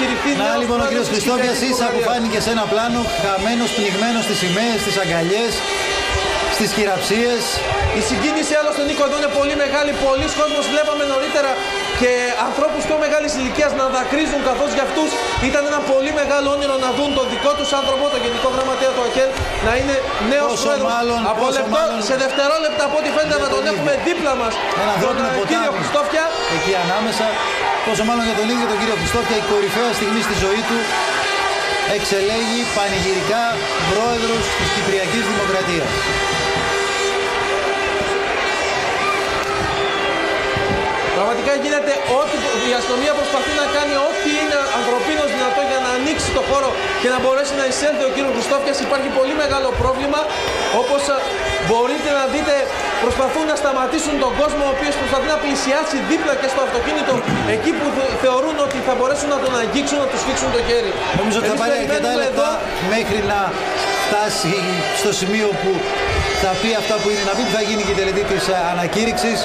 κηρυχθεί νέος πρόεδρος. Λοιπόν, ο κύριος Χριστόφιας ίσα που φάνηκε σε ένα πλάνο, χαμένος, πνιγμένος στις σημαίες, στις αγκαλιές, στις χειραψίες. Η συγκίνηση άλλωστε, Νίκο, εδώ είναι πολύ μεγάλη. Πολλοί κόσμος βλέπαμε νωρίτερα και ανθρώπους πιο μεγάλης ηλικίας να δακρύζουν, καθώς για αυτούς ήταν ένα πολύ μεγάλο όνειρο να δουν τον δικό τους άνθρωπο, τον Γενικό Γραμματέα του ΑΚΕΛ, να είναι νέος πρόεδρος. Από λεπτό σε δευτερόλεπτα, από ό,τι φαίνεται, να τον έχουμε δίπλα μας, τον κύριο Χριστόφια. Εκεί ανάμεσα, πόσο μάλλον για τον ίδιο τον κύριο Χριστόφια, η κορυφαία στιγμή στη ζωή του, εξελέγει πανηγυρικά πρόεδρος της Κυπριακής Δημοκρατίας. Πραγματικά γίνεται ό,τι η αστυνομία προσπαθεί να κάνει, ό,τι είναι ανθρωπίνως δυνατό για να ανοίξει το χώρο και να μπορέσει να εισέλθει ο κύριος Χριστόφιας. Υπάρχει πολύ μεγάλο πρόβλημα. Όπως μπορείτε να δείτε, προσπαθούν να σταματήσουν τον κόσμο, ο οποίος προσπαθεί να πλησιάσει δίπλα και στο αυτοκίνητο, εκεί που θεωρούν ότι θα μπορέσουν να τον αγγίξουν, να του σφίξουν το χέρι. Νομίζω ότι θα πάρει αρκετά λεπτά μέχρι να φτάσει στο σημείο που θα πει αυτά που είναι να πει, που θα γίνει και η τελετή της ανακήρυξης.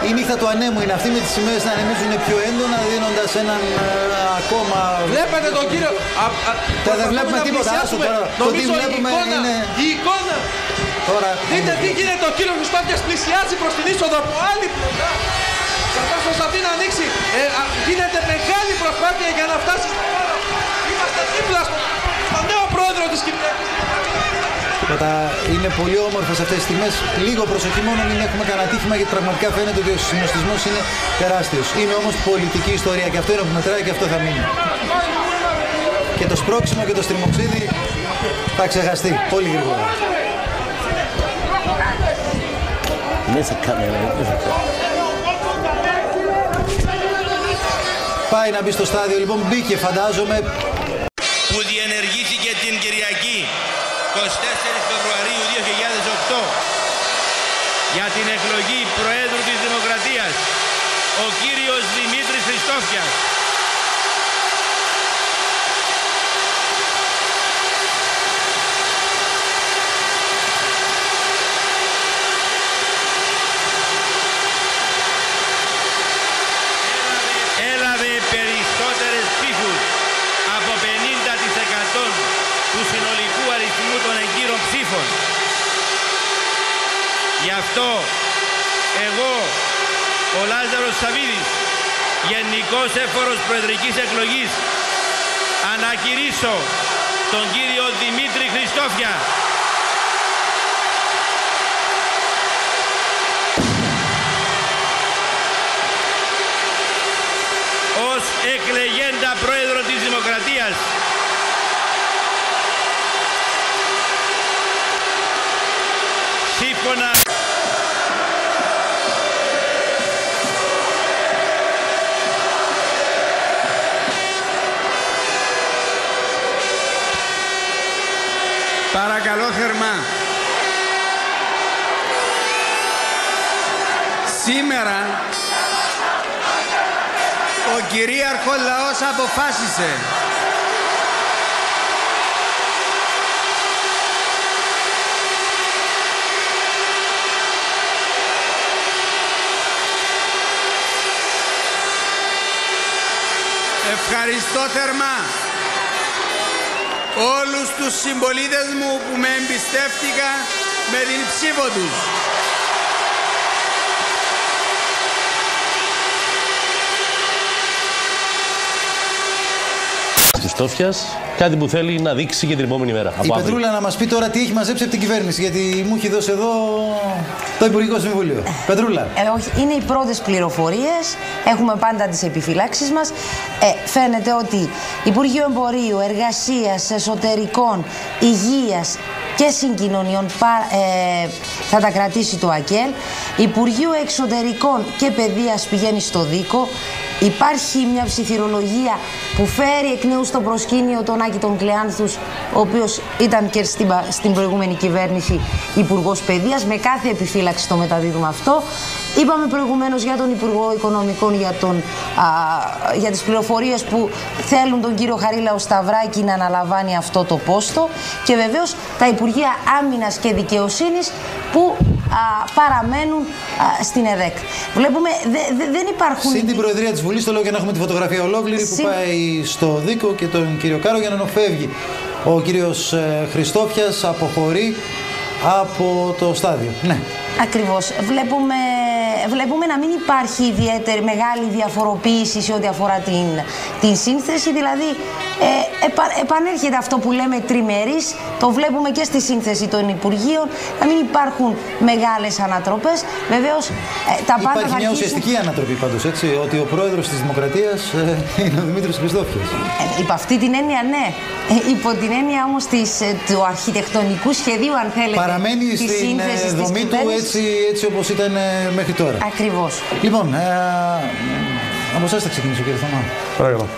Η νύχτα του ανέμου είναι αυτή, με τις σημαίες να ανεμίζουν πιο έντονα, δίνοντας έναν ακόμα... Βλέπετε τον κύριο... Δεν βλέπουμε τίποτα, άσο τώρα. Το τι βλέπουμε είναι... Η εικόνα! Τώρα... Δείτε τι γίνεται, ο κύριος Χριστόφιας πλησιάζει προς την είσοδο από άλλη πλευρά. Καθώς προσπαθεί να ανοίξει, γίνεται μεγάλη προσπάθεια για να φτάσει στο χώρο. Είμαστε δίπλα στον νέο πρόεδρο της Κυπριακής Δημοκρατίας. Είναι πολύ όμορφες αυτές τις στιγμές. Λίγο προσοχή μόνο, μην έχουμε κανένα τύχημα, γιατί πραγματικά φαίνεται ότι ο συνοστισμός είναι τεράστιος. Είναι όμως πολιτική ιστορία και αυτό είναι που μετράει και αυτό θα μείνει. Και το σπρώξιμο και το στριμοξίδι θα ξεχαστεί πολύ γρήγορα. Πάει να μπει στο στάδιο, λοιπόν, μπήκε φαντάζομαι. Που διενεργήθηκε την Κυριακή 24 Φεβρουαρίου 2008 για την εκλογή Προέδρου της Δημοκρατίας, ο κύριος Δημήτρης Χριστόφιας. Έλαβε περισσότερες ψήφους από 50% του συνολικού αριθμού των εγκύρων ψήφων. Γι' αυτό εγώ, ο Λάζαρος Σαβίδης, Γενικός Έφορος Προεδρικής Εκλογής, ανακηρύσω τον κύριο Δημήτρη Χριστόφια ως εκλεγέντα Πρόεδρο της Δημοκρατίας. Σύμφωνα παρακαλώ θερμά. Σήμερα ο κυρίαρχος λαός αποφάσισε ευχαριστώ θερμά όλους τους συμπολίτες μου που με εμπιστεύτηκαν με την ψήφο τους. Χριστόφιας, κάτι που θέλει να δείξει και την επόμενη μέρα. Η Πετρούλα να μας πει τώρα τι έχει μαζέψει από την κυβέρνηση, γιατί μου έχει δώσει εδώ το Υπουργικό Συμβούλιο. Πετρούλα. Όχι, είναι οι πρώτες πληροφορίες. Έχουμε πάντα τις επιφυλάξεις μας. Φαίνεται ότι Υπουργείο Εμπορίου, Εργασίας, Εσωτερικών, Υγείας και Συγκοινωνιών θα τα κρατήσει το ΑΚΕΛ. Υπουργείο Εξωτερικών και Παιδείας πηγαίνει στο Δίκο. Υπάρχει μια ψιθυρολογία που φέρει εκ νέου στο προσκήνιο τον Άκη τον Κλεάνθους, ο οποίος ήταν και στην προηγούμενη κυβέρνηση Υπουργός Παιδείας. Με κάθε επιφύλαξη το μεταδίδουμε αυτό. Είπαμε προηγουμένως για τον Υπουργό Οικονομικών για τις πληροφορίες που θέλουν τον κύριο Χαρίλαο Σταυράκη να αναλαμβάνει αυτό το πόστο. Και βεβαίως τα Υπουργεία Άμυνας και Δικαιοσύνης που παραμένουν στην ΕΔΕΚ. Βλέπουμε, δεν υπάρχουν... Συν την Προεδρία της Βουλής, το λέω για να έχουμε τη φωτογραφία ολόκληρη, που πάει στο Δίκο και τον κύριο Κάρο για να φεύγει. Ο κύριος Χριστόφιας αποχωρεί από το στάδιο. Ναι. Ακριβώς. Βλέπουμε να μην υπάρχει ιδιαίτερη μεγάλη διαφοροποίηση σε ό,τι αφορά την σύνθεση, δηλαδή επανέρχεται αυτό που λέμε τριμερής, το βλέπουμε και στη σύνθεση των Υπουργείων, να μην υπάρχουν μεγάλες ανατροπές. Βεβαίως τα πάντα υπάρχει μια ουσιαστική ανατροπή πάντως, έτσι, ότι ο πρόεδρος της Δημοκρατίας είναι ο Δημήτρης Χριστόφιας. Υπό αυτή την έννοια ναι, υπό την έννοια όμως του αρχιτεκτονικού σχεδίου, αν θέλετε, παραμένει στην δομή του έτσι όπως ήταν μέχρι τώρα. Ακριβώς. Λοιπόν, από εσάς θα ξεκινήσω, κύριε Θωμά. Παρακαλώ.